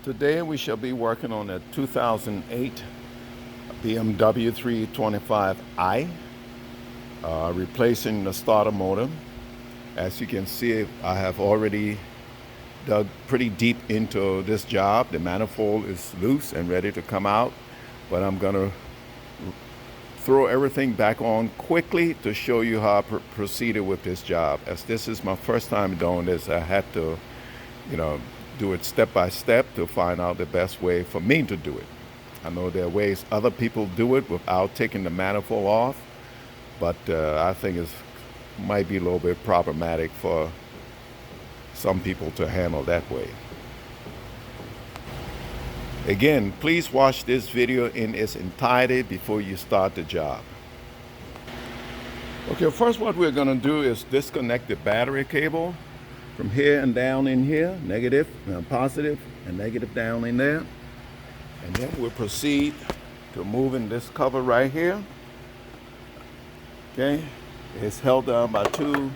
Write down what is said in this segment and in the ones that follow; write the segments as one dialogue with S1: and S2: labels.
S1: Today we shall be working on a 2008 BMW 325i, replacing the starter motor. As you can see, I have already dug pretty deep into this job. The manifold is loose and ready to come out, but I'm going to throw everything back on quickly to show you how I proceeded with this job. As this is my first time doing this, I had to, do it step by step to find out the best way for me to do it. I know there are ways other people do it without taking the manifold off, but I think it might be a little bit problematic for some people to handle that way. Again, please watch this video in its entirety before you start the job. Okay, first what we're going to do is disconnect the battery cable from here and down in here, negative and positive and negative down in there. And then we'll proceed to moving this cover right here. Okay, it's held down by two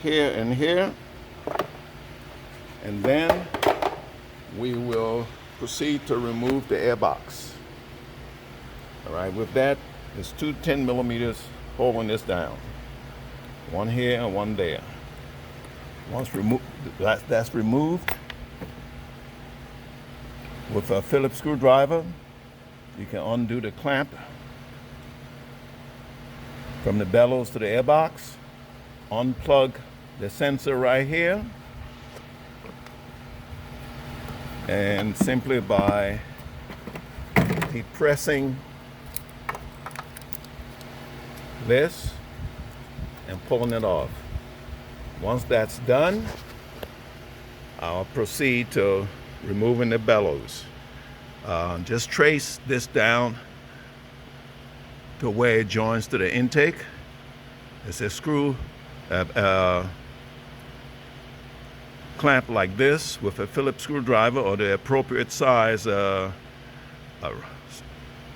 S1: here and here. And then we will proceed to remove the airbox. All right, with that, there's two 10 millimeters holding this down. One here and one there. Once that's removed, with a Phillips screwdriver, you can undo the clamp from the bellows to the airbox, unplug the sensor right here, and simply by depressing this and pulling it off. Once that's done, I'll proceed to removing the bellows. Just trace this down to where it joins to the intake. It's a screw clamp like this with a Phillips screwdriver or the appropriate size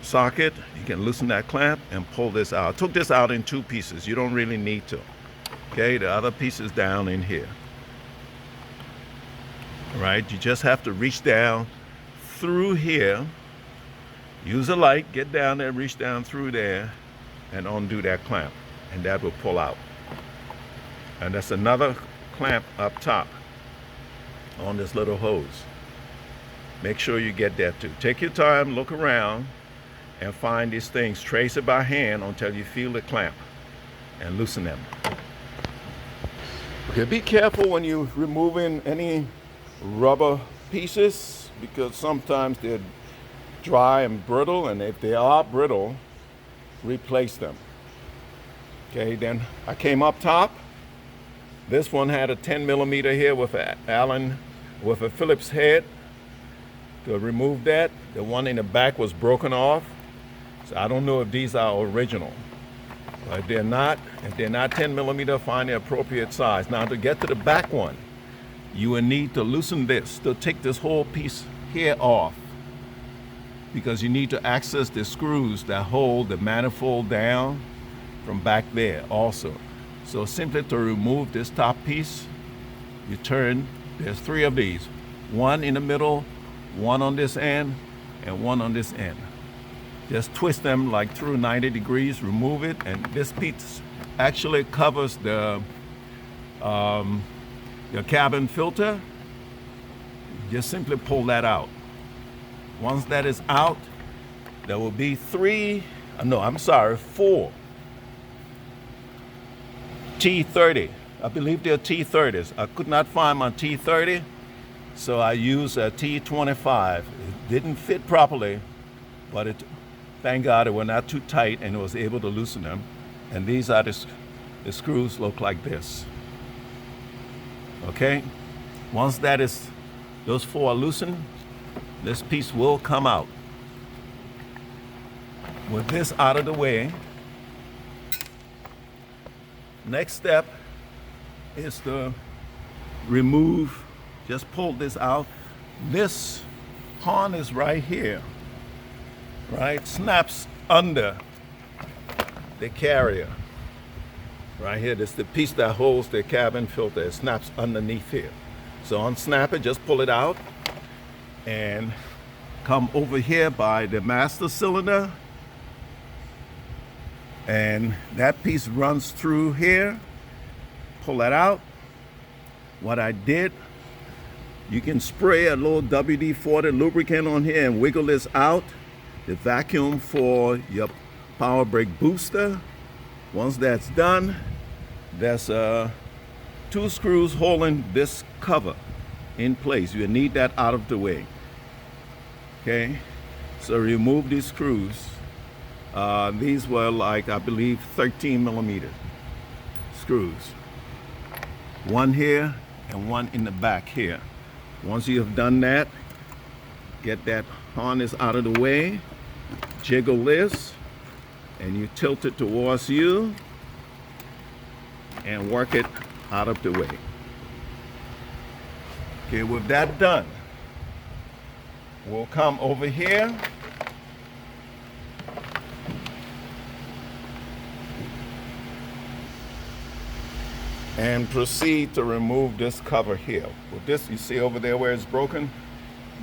S1: socket. You can loosen that clamp and pull this out. I took this out in two pieces. You don't really need to. Okay, the other piece is down in here. All right, you just have to reach down through here. Use a light, get down there, reach down through there, and undo that clamp, and that will pull out. And that's another clamp up top on this little hose. Make sure you get that too. Take your time, look around, and find these things. Trace it by hand until you feel the clamp, and loosen them. Okay, be careful when you're removing any rubber pieces, because sometimes they're dry and brittle, and if they are brittle, replace them. Okay, then I came up top. This one had a 10 millimeter here with a Phillips head to remove that. The one in the back was broken off, so I don't know if these are original. But if they're not 10 millimeter, find the appropriate size. Now to get to the back one, you will need to loosen this, to take this whole piece here off, because you need to access the screws that hold the manifold down from back there also. So simply to remove this top piece, you turn, there's three of these. One in the middle, one on this end, and one on this end. Just twist them like through 90 degrees, remove it, and this piece actually covers your cabin filter. Just simply pull that out. Once that is out, there will be four T30. I believe they're T30s. I could not find my T30, so I used a T25. It didn't fit properly, but thank God they were not too tight, and it was able to loosen them. And these are the screws look like this. Okay? Once those four are loosened, this piece will come out. With this out of the way, next step is to remove, just pull this out. This harness right here, right, snaps under the carrier. Right here, this is the piece that holds the cabin filter. It snaps underneath here. So unsnap it, just pull it out. and come over here by the master cylinder, and that piece runs through here. Pull that out. What I did, you can spray a little WD-40 lubricant on here and wiggle this out. The vacuum for your power brake booster. Once that's done, there's 2 screws holding this cover in place. You need that out of the way. Okay, so remove these screws. These were like, I believe, 13 millimeter screws. One here and one in the back here. Once you have done that, get that harness out of the way, jiggle this, and you tilt it towards you and work it out of the way. Okay, with that done, we'll come over here and proceed to remove this cover here. With this, you see over there where it's broken?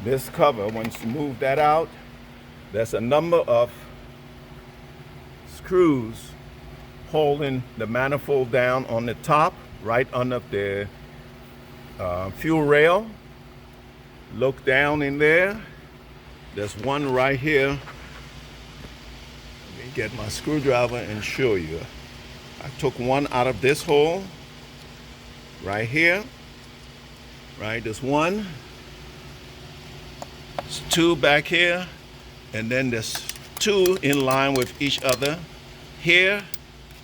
S1: This cover, once you move that out, there's a number of screws holding the manifold down on the top, right under the fuel rail. Look down in there. There's one right here. Let me get my screwdriver and show you. I took one out of this hole right here. Right, there's one. There's 2 back here, and then there's 2 in line with each other here,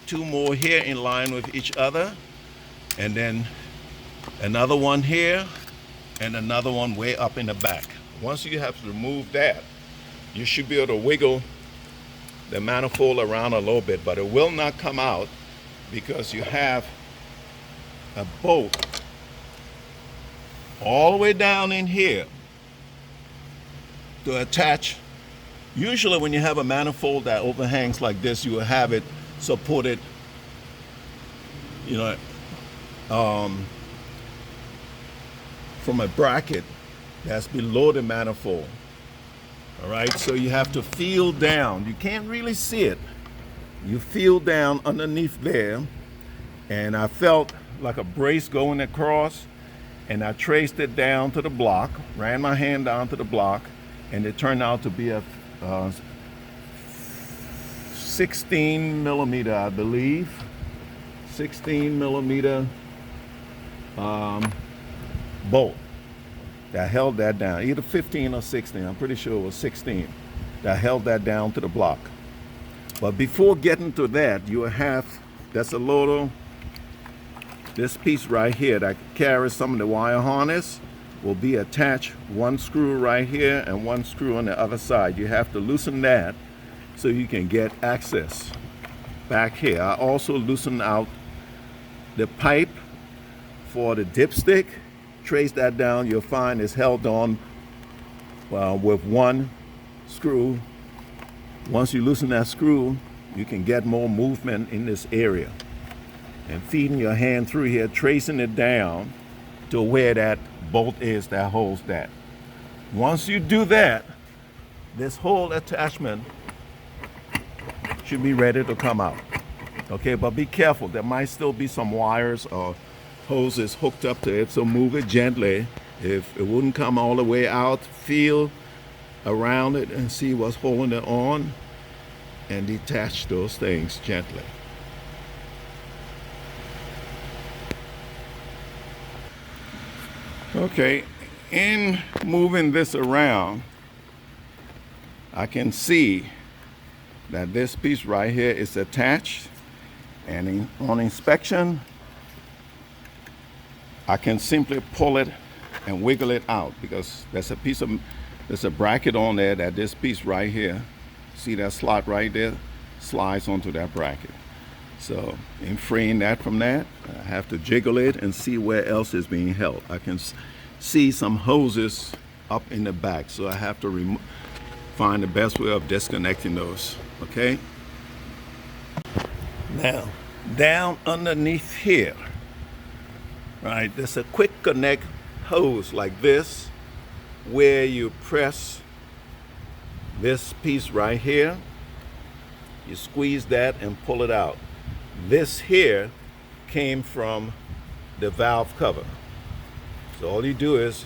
S1: 2 more here in line with each other, and then another one here and another one way up in the back. Once you have removed that, you should be able to wiggle the manifold around a little bit, but it will not come out because you have a bolt all the way down in here to attach. Usually when you have a manifold that overhangs like this, you will have it supported, from a bracket that's below the manifold. All right, so you have to feel down. You can't really see it. You feel down underneath there, and I felt like a brace going across, and I traced it down to the block, ran my hand down to the block, and it turned out to be a 16 millimeter, I believe, 16 millimeter bolt that held that down, either 15 or 16. I'm pretty sure it was 16 that held that down to the block. But before getting to that, you have, that's a little, this piece right here that carries some of the wire harness will be attached, 1 screw right here and 1 screw on the other side. You have to loosen that so you can get access back here. I also loosened out the pipe for the dipstick. Trace that down, you'll find it's held on with 1 screw. Once you loosen that screw, you can get more movement in this area. And feeding your hand through here, tracing it down to where that bolt is that holds that. Once you do that, this whole attachment should be ready to come out. Okay, but be careful. There might still be some wires or hoses hooked up to it, so move it gently. If it wouldn't come all the way out, feel around it and see what's holding it on and detach those things gently. Okay, in moving this around, I can see that this piece right here is attached, and on inspection, I can simply pull it and wiggle it out because there's a bracket on there that this piece right here, see that slot right there, slides onto that bracket. So in freeing that from that, I have to jiggle it and see where else is being held. I can see some hoses up in the back, so I have to find the best way of disconnecting those, okay? Now, down underneath here, right, there's a quick connect hose like this where you press this piece right here. You squeeze that and pull it out. This here came from the valve cover. So all you do is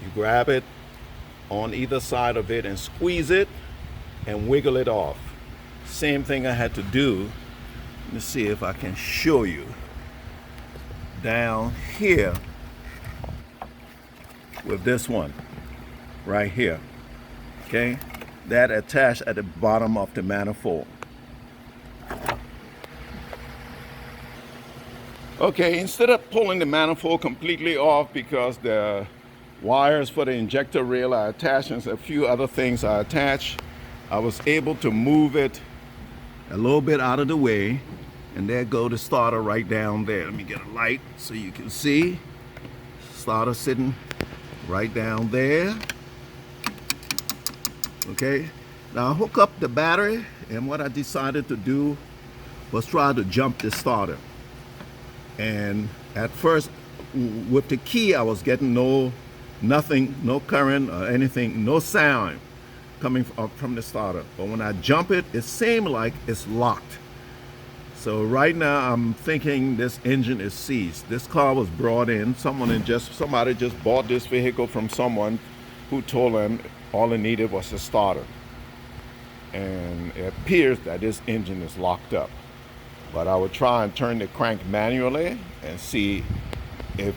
S1: you grab it on either side of it and squeeze it and wiggle it off. Same thing I had to do. Let me see if I can show you. Down here with this one right here. Okay? That attached at the bottom of the manifold. Okay, instead of pulling the manifold completely off because the wires for the injector rail are attached and a few other things are attached, I was able to move it a little bit out of the way, and there go the starter right down there. Let me get a light so you can see. Starter sitting right down there. Okay, now I hook up the battery, and what I decided to do was try to jump the starter. And at first, with the key, I was getting nothing, no current or anything, no sound coming up from the starter. But when I jump it, it seemed like it's locked. So right now, I'm thinking this engine is seized. This car was brought in. Somebody just bought this vehicle from someone who told them all it needed was a starter. And it appears that this engine is locked up. But I would try and turn the crank manually and see if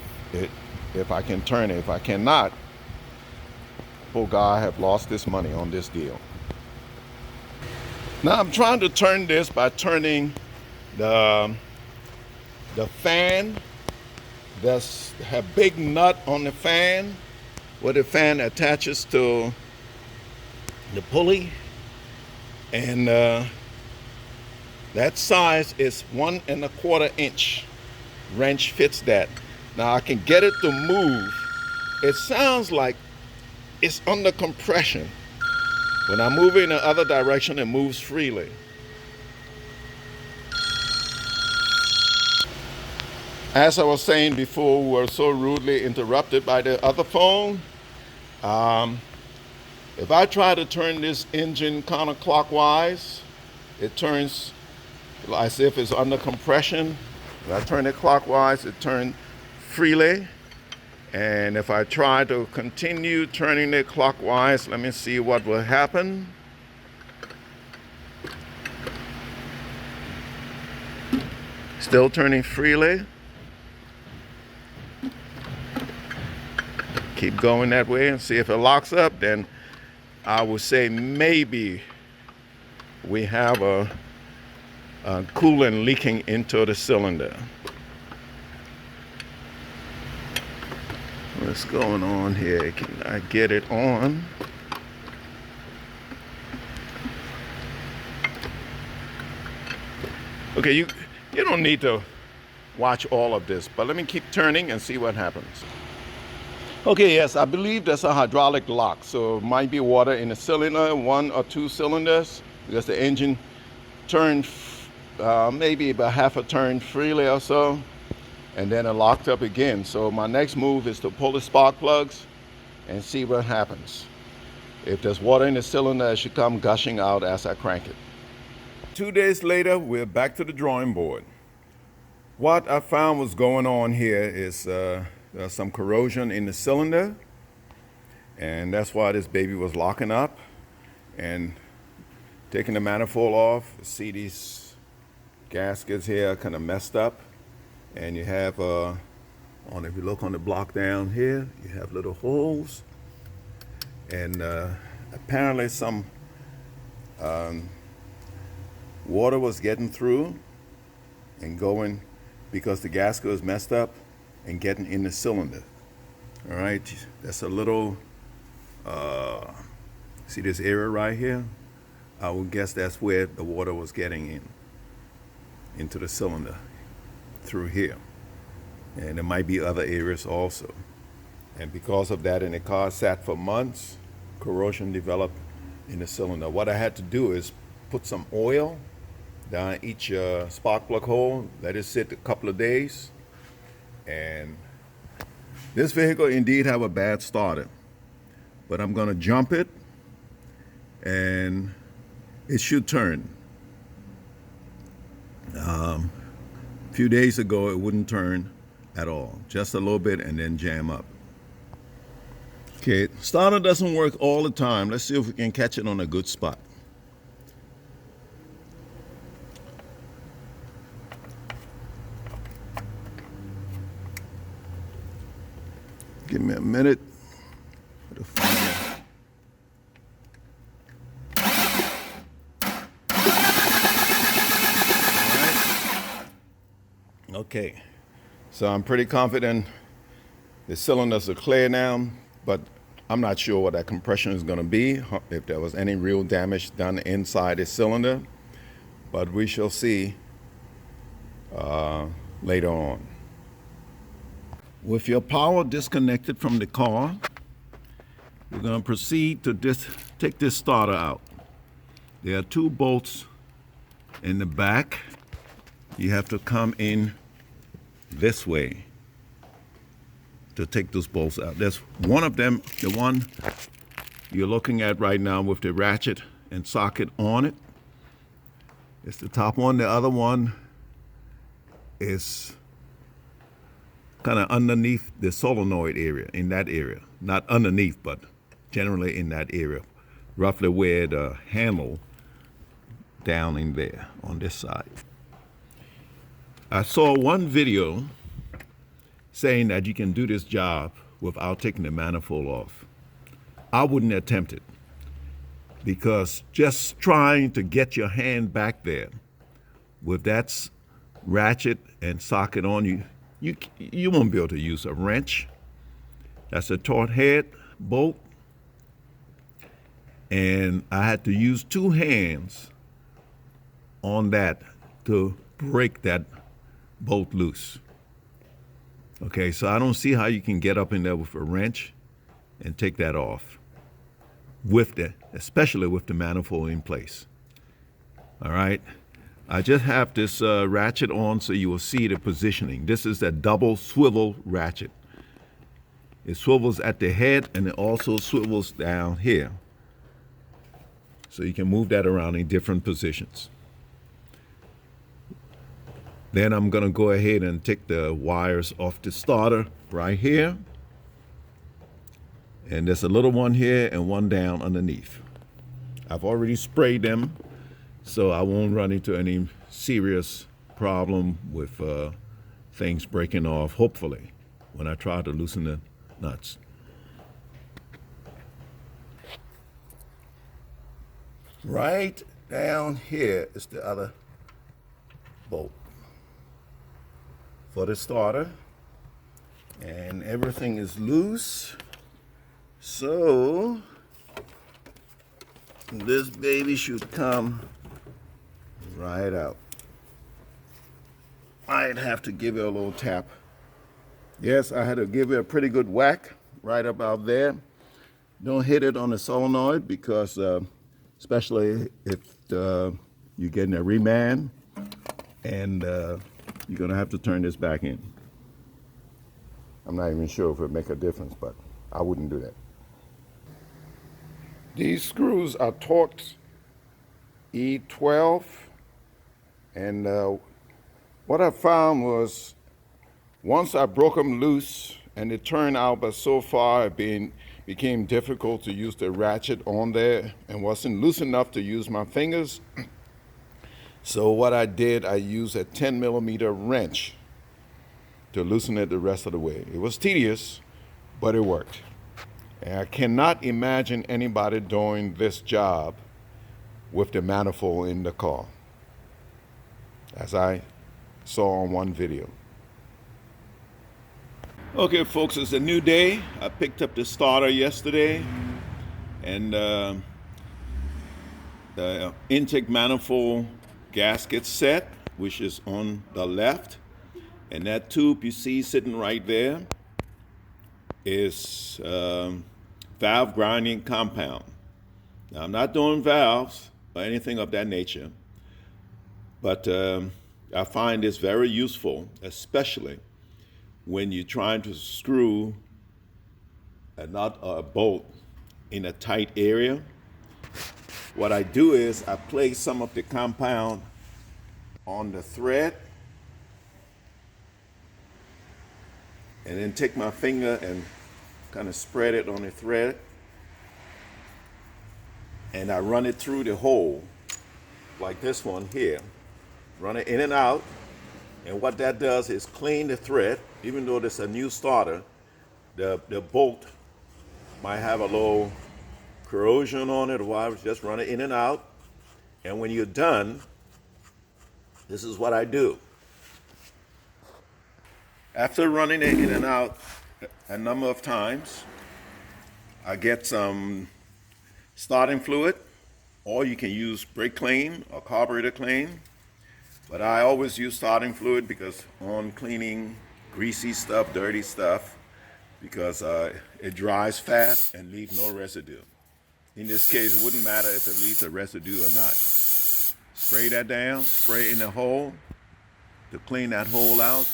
S1: I can turn it. If I cannot, poor guy, I have lost this money on this deal. Now I'm trying to turn this by turning the fan. There's a big nut on the fan where the fan attaches to the pulley, and that size is 1 1/4 inch. Wrench fits that. Now I can get it to move. It sounds like it's under compression. When I move it in the other direction, it moves freely. As I was saying before, we were so rudely interrupted by the other phone. If I try to turn this engine counterclockwise, it turns as if it's under compression. If I turn it clockwise, it turns freely. And if I try to continue turning it clockwise, let me see what will happen. Still turning freely. Keep going that way and see if it locks up. Then I would say maybe we have a coolant leaking into the cylinder. What's going on here? Can I get it on? Okay, you don't need to watch all of this, but let me keep turning and see what happens. Okay, yes, I believe that's a hydraulic lock, so it might be water in the cylinder, 1 or 2 cylinders, because the engine turned maybe about half a turn freely or so, and then it locked up again. So my next move is to pull the spark plugs and see what happens. If there's water in the cylinder, it should come gushing out as I crank it. 2 days later, we're back to the drawing board. What I found was going on here is there's some corrosion in the cylinder, and that's why this baby was locking up. And taking the manifold off, see these gaskets here kind of messed up, and you have if you look on the block down here, you have little holes, and apparently some water was getting through and going because the gasket was messed up and getting in the cylinder. All right, that's a little, see this area right here? I would guess that's where the water was getting into the cylinder through here. And there might be other areas also. And because of that, and the car sat for months, corrosion developed in the cylinder. What I had to do is put some oil down each spark plug hole, let it sit a couple of days. And this vehicle indeed have a bad starter. but I'm gonna jump it and it should turn. A few days ago, it wouldn't turn at all, just a little bit and then jam up. Okay, starter doesn't work all the time. Let's see if we can catch it on a good spot. Give me a minute to find it. All right. Okay, so I'm pretty confident the cylinders are clear now, but I'm not sure what that compression is going to be, if there was any real damage done inside the cylinder, but we shall see later on. With your power disconnected from the car, we're going to proceed to take this starter out. There are 2 bolts in the back. You have to come in this way to take those bolts out. There's one of them, the one you're looking at right now with the ratchet and socket on it. It's the top one. The other one is kind of underneath the solenoid area, in that area. Not underneath, but generally in that area, roughly where the handle down in there on this side. I saw one video saying that you can do this job without taking the manifold off. I wouldn't attempt it, because just trying to get your hand back there with that ratchet and socket on, you won't be able to use a wrench. That's a taut head bolt, and I had to use 2 hands on that to break that bolt loose. Okay, so I don't see how you can get up in there with a wrench and take that off, especially with the manifold in place. All right, I just have this ratchet on so you will see the positioning. This is a double swivel ratchet. It swivels at the head and it also swivels down here. So you can move that around in different positions. Then I'm gonna go ahead and take the wires off the starter right here. And there's a little one here and one down underneath. I've already sprayed them, so I won't run into any serious problem with things breaking off, hopefully, when I try to loosen the nuts. Right down here is the other bolt for the starter, and everything is loose, so this baby should come right out. I'd have to give it a little tap. Yes, I had to give it a pretty good whack right about there. Don't hit it on the solenoid, because especially if you're getting a reman, and you're gonna have to turn this back in. I'm not even sure if it'll make a difference, but I wouldn't do that. These screws are Torx E12, and what I found was, once I broke them loose, and it turned out, but so far it became difficult to use the ratchet on there and wasn't loose enough to use my fingers. So what I did, I used a 10mm wrench to loosen it the rest of the way. It was tedious, but it worked. And I cannot imagine anybody doing this job with the manifold in the car, as I saw on one video. Okay, folks, it's a new day. I picked up the starter yesterday, and the intake manifold gasket set, which is on the left, and that tube you see sitting right there is valve grinding compound. Now, I'm not doing valves or anything of that nature, but I find this very useful, especially when you're trying to screw a nut or a bolt in a tight area, what I do is I place some of the compound on the thread and then take my finger and kind of spread it on the thread, and I run it through the hole like this one here. Run it in and out, and what that does is clean the thread. Even though this is a new starter, the bolt might have a little corrosion on it or whatever. Just run it in and out, and when you're done, this is what I do. After running it in and out a number of times, I get some starting fluid, or you can use brake clean or carburetor clean. But I always use starting fluid because on cleaning greasy stuff, dirty stuff, because it dries fast and leaves no residue. In this case, it wouldn't matter if it leaves a residue or not. Spray that down, spray it in the hole to clean that hole out.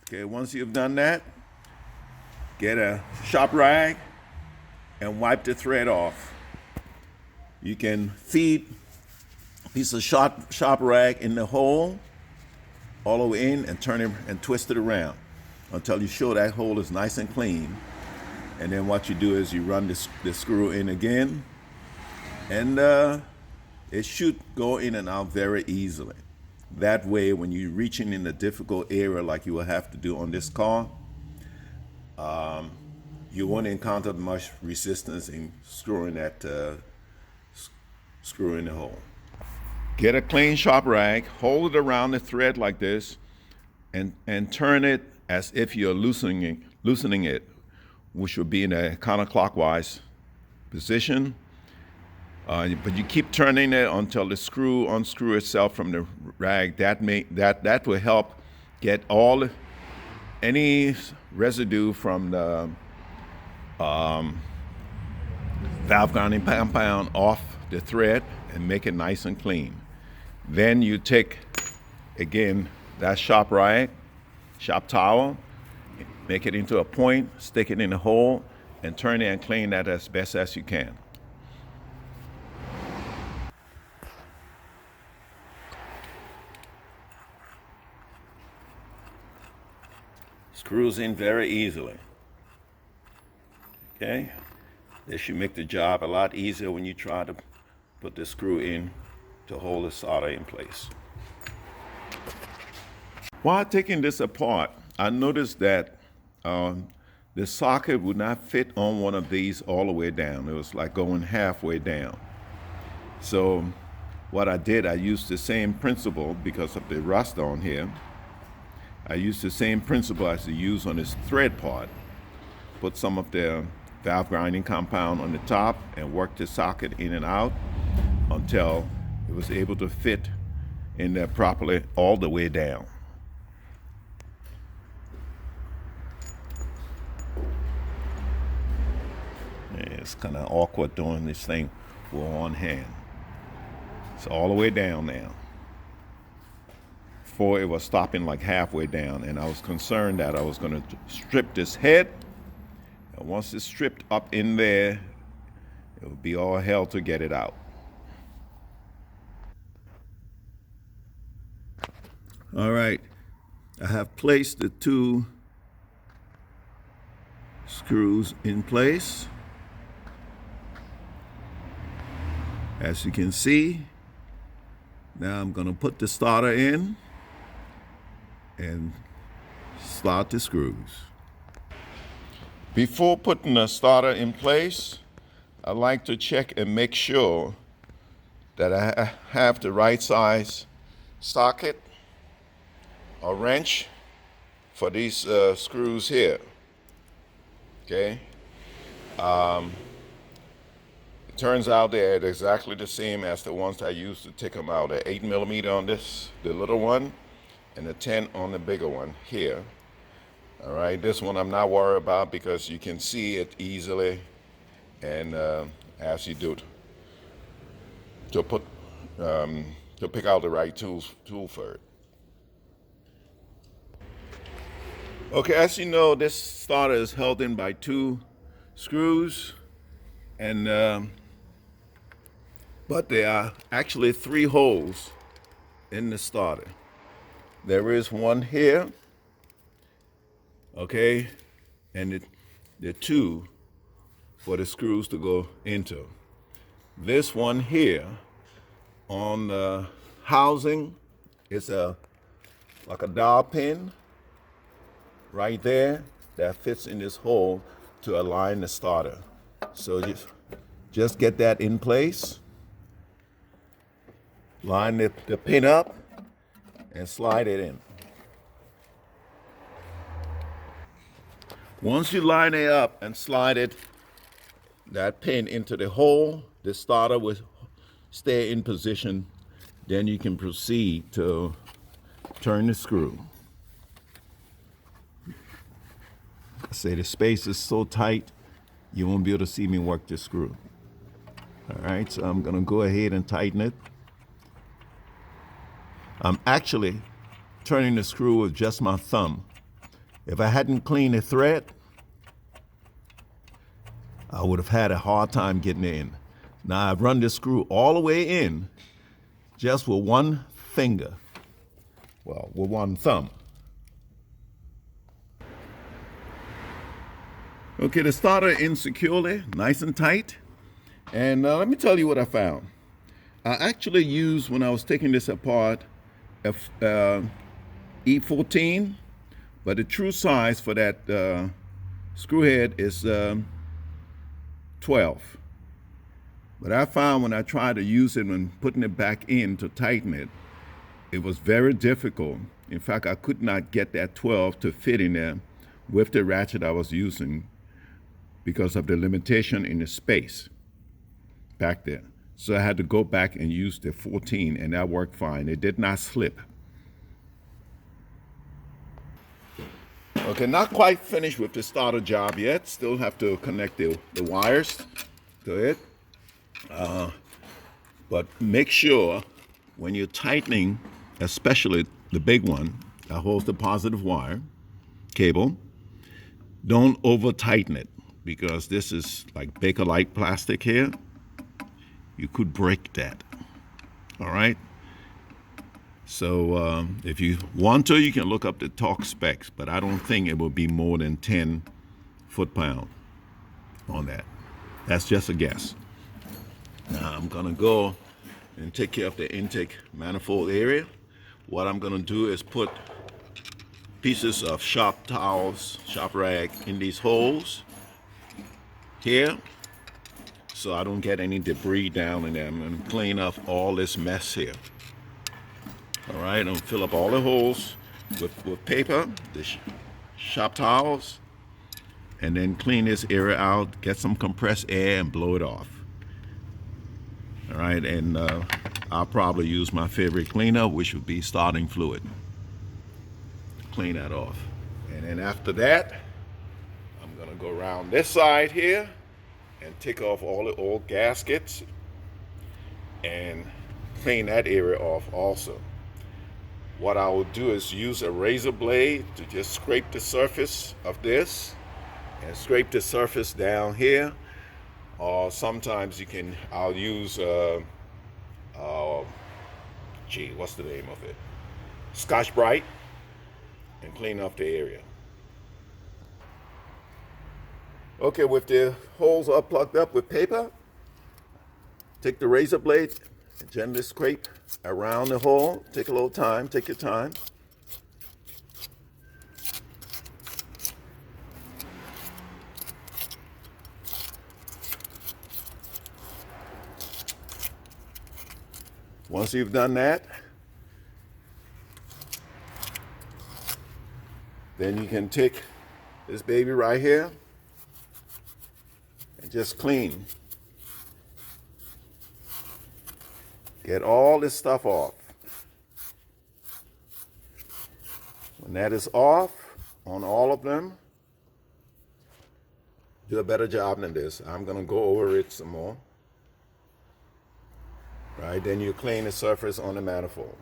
S1: Okay, once you've done that, get a shop rag and wipe the thread off. You can feed a piece of shop rag in the hole all the way in and turn it and twist it around until you're sure that hole is nice and clean. And then what you do is you run the screw in again, and it should go in and out very easily. That way, when you're reaching in a difficult area like you will have to do on this car, you won't encounter much resistance in screwing that screw in the hole. Get a clean shop rag, hold it around the thread like this, and turn it as if you're loosening it, which would be in a counterclockwise position. But you keep turning it until the screw unscrew itself from the rag. That will help get any residue from the valve grounding compound off the thread and make it nice and clean. Then you take, again, that shop rag, shop towel, make it into a point, stick it in the hole, and turn it and clean that as best as you can. Screws in very easily. Okay? This should make the job a lot easier when you try to put the screw in to hold the solder in place. While taking this apart, I noticed that the socket would not fit on one of these all the way down. It was like going halfway down. So what I did, I used the same principle because of the rust on here. I used the same principle as I use on this thread part. Put some of the valve grinding compound on the top and work the socket in and out until it was able to fit in there properly all the way down. It's kind of awkward doing this thing with one hand. It's all the way down now. Before it was stopping like halfway down, and I was concerned that I was going to strip this head, and once it's stripped up in there, it would be all hell to get it out. All right, I have placed the two screws in place. As you can see, now I'm going to put the starter in and start the screws. Before putting the starter in place, I like to check and make sure that I have the right size socket or wrench for these screws here. Okay. It turns out they're exactly the same as the ones I used to take them out. They're 8mm on this, the little one, and a 10 on the bigger one here. All right, this one I'm not worried about because you can see it easily, and as you do it, to pick out the right tool for it. Okay, as you know, this starter is held in by two screws, and but there are actually three holes in the starter. There is one here, okay, and there are two for the screws to go into. This one here on the housing is like a dowel pin right there that fits in this hole to align the starter. So just get that in place, line the pin up, and slide it in. Once you line it up and slide that pin into the hole, the starter will stay in position. Then you can proceed to turn the screw. I say the space is so tight, you won't be able to see me work the screw. All right, so I'm gonna go ahead and tighten it. I'm actually turning the screw with just my thumb. If I hadn't cleaned the thread, I would have had a hard time getting it in. Now I've run this screw all the way in just with one finger, well, with one thumb. Okay, the starter in securely, nice and tight. And let me tell you what I found. I actually used, when I was taking this apart, a E14, but the true size for that screw head is 12. But I found when I tried to use it and putting it back in to tighten it, it was very difficult. In fact, I could not get that 12 to fit in there with the ratchet I was using because of the limitation in the space back there. So I had to go back and use the 14, and that worked fine. It did not slip. Okay, not quite finished with the starter job yet. Still have to connect the wires to it. But make sure when you're tightening, especially the big one that holds the positive wire cable, don't over tighten it, because this is like Bakelite plastic here. You could break that. All right. So if you want to, you can look up the torque specs, but I don't think it will be more than 10 foot-pound on that. That's just a guess. Now I'm gonna go and take care of the intake manifold area. What I'm gonna do is put pieces of shop towels, shop rag in these holes here, so I don't get any debris down in them, and clean up all this mess here. All right, and fill up all the holes with paper, the shop towels, and then clean this area out, get some compressed air and blow it off. All right, and I'll probably use my favorite cleaner, which would be starting fluid. Clean that off. And then after that, I'm gonna go around this side here and take off all the old gaskets and clean that area off also. What I will do is use a razor blade to just scrape the surface of this and scrape the surface down here. Or sometimes I'll use, what's the name of it? Scotch-Brite, and clean up the area. Okay, with the holes all plugged up with paper, take the razor blade and gently scrape around the hole. Take a little time, take your time. Once you've done that, then you can take this baby right here and just clean. Get all this stuff off. When that is off on all of them, do a better job than this. I'm gonna go over it some more. Right, then you clean the surface on the manifold.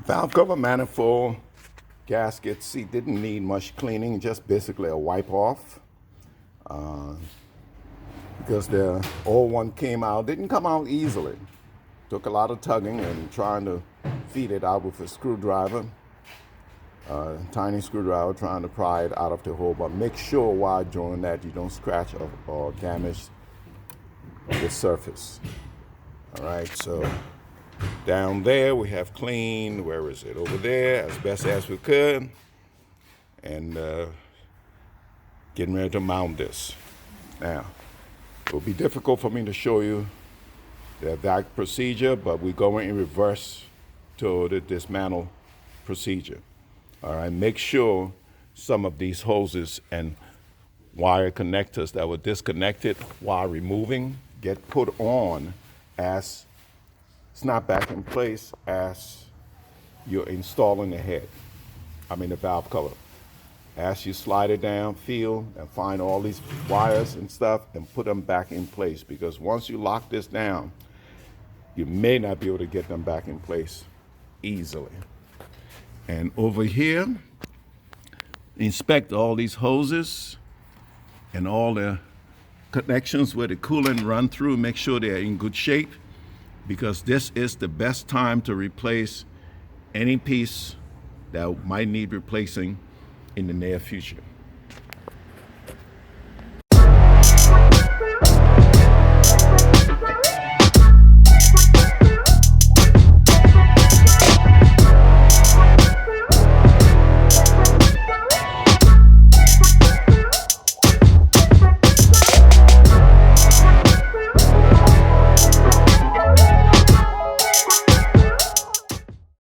S1: Valve cover, manifold, gasket, seat didn't need much cleaning, just basically a wipe off. Because the old one didn't come out easily. Took a lot of tugging and trying to feed it out with a screwdriver, tiny screwdriver, trying to pry it out of the hole. But make sure while doing that you don't scratch or damage the surface. All right, so down there we have cleaned, where is it? Over there, as best as we could. And getting ready to mount this. Now, it will be difficult for me to show you the exact procedure, but we're going in reverse to the dismantle procedure. All right, make sure some of these hoses and wire connectors that were disconnected while removing get put on as snap back in place as you're installing the valve cover. As you slide it down, feel and find all these wires and stuff and put them back in place, because once you lock this down, you may not be able to get them back in place easily. And over here, inspect all these hoses and all the connections where the coolant run through. Make sure they're in good shape, because this is the best time to replace any piece that might need replacing in the near future.